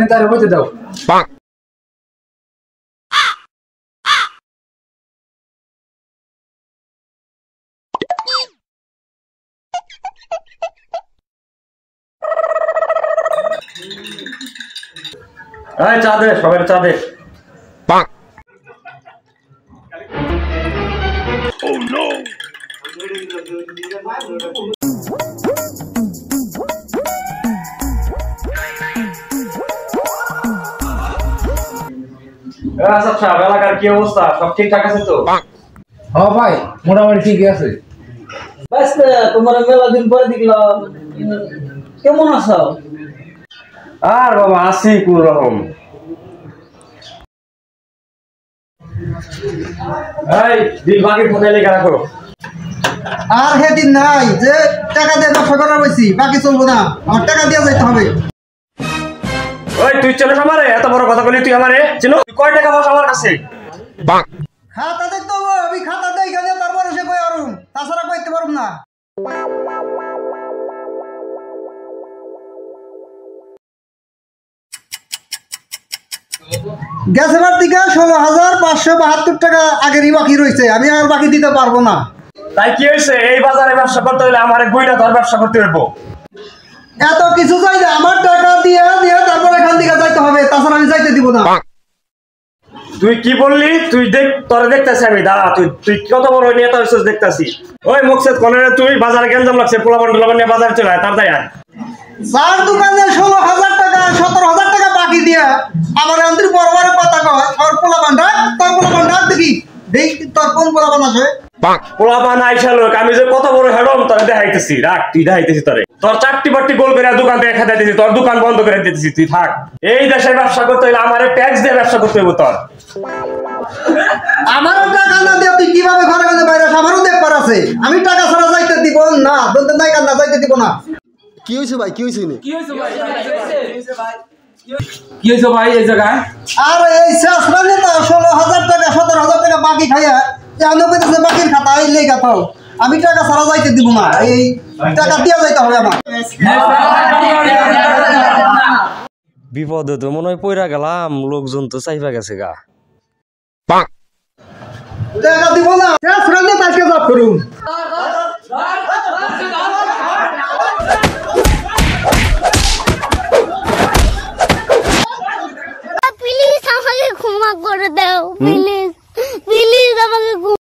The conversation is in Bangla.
नेता বলতে দাও। এই চা দে, সবাই চা দে। Oh no! আচ্ছা, এলাকার কি অবস্থা? সব ঠিকঠাক আছে তো? হ্যাঁ ভাই, মোটামুটি ঠিকই আছে। তোমার মেলা দিন পরে দেখলাম, কেমন আছো? আর বাবা আছি কোন রকম। এই দিন বাকি ফোনে লেখা রাখো। আর সেদিন নাই যে টাকা দিয়ে ব্যবসা করা হয়েছি, বাকি চলবো না, আমার টাকা দিয়ে যাইতে হবে। ওই তুই চলে আমারে এত বড় কথা বলি, তুই আমারে চিনো? তুই কয় টাকা বস আমার কাছে? খাতা দেখতে হবে, আমি খাতা দেই গেলে তারপরে সে কই আরুম, তাছাড়া কইতে পারুম না। গ্যাসের দিকে 16,572 টাকা আগেরই বাকি রয়েছে, আমি আর বাকি দিতে পারবো না। তাই কি হয়েছে? এই বাজারে ব্যবসা করতে হলে আমার বইটা ধর ব্যবসা করতে হইব। এত কিছু চাই না, আমার টাকা দিয়ে দিয়ে তারপর এখান থেকে যাইতে হবে, তাছাড়া আমি যাইতে দিব না। তুই কি বললি? তুই দেখ, তোরে দেখতেছি আমি, দাঁড়া। তুই কত বড় নেতা হইছিস দেখতাছি। ওই মুকসেদ কোনে তুই বাজারে গেঞ্জাম লাগছে, পোলাপান নিয়ে বাজারে চলে আয় তাড়াতাড়ি আয়। যার দোকানে 16,000 টাকা 17,000 টাকা বাকি দিয়া আমার আন্তরিক বড় বড় কথা কয়, আর পোলাপান ডাক দেখি তোর কোন পোলাপান আছে? পোলাপান আইসা লোক, আমি যে কত বড় হেডম তোরে দেখাইতেছি। রাখ, তুই দেখাইতেছি তোরে। তোর চারটি বাট্টি গোল করে দোকান থেকে খেতে দিতেছি, তোর দোকান বন্ধ করে দিতেছি। তুই থাক। এই দেশে ব্যবসা করতে হইলে আমার ট্যাক্স দিয়ে ব্যবসা করতে হইব তোর। আমারও টাকা না দিয়ে তুই কিভাবে ঘরে ঘরে বাইরে আমারও দেখবার আছে। আমি টাকা ছাড়া যাইতে দিব না, দন্তে নাই কান্না যাইতে দিব না। কি হইছে ভাই? কি হইছে ভাই এই জায়গায়? আর এই শেষরা নেতা 16,000 টাকা 17,000 টাকা বাকি খাইয়া জানো কইতেছে বাকির খাতা এই লেখা পাও, আমি টাকা ছাড়া যাইতে দিব না, এই টাকা দিয়া যাইতে হবে আমার। বিপদে তো মনে হয় পইরা গেলাম, লোকজন তো চাইবা গেছে গা। টাকা দিব না, শেষরা নেতা আজকে জব করুন। প্লিজ আমাকে ক্ষমা করে দাও প্লিজ।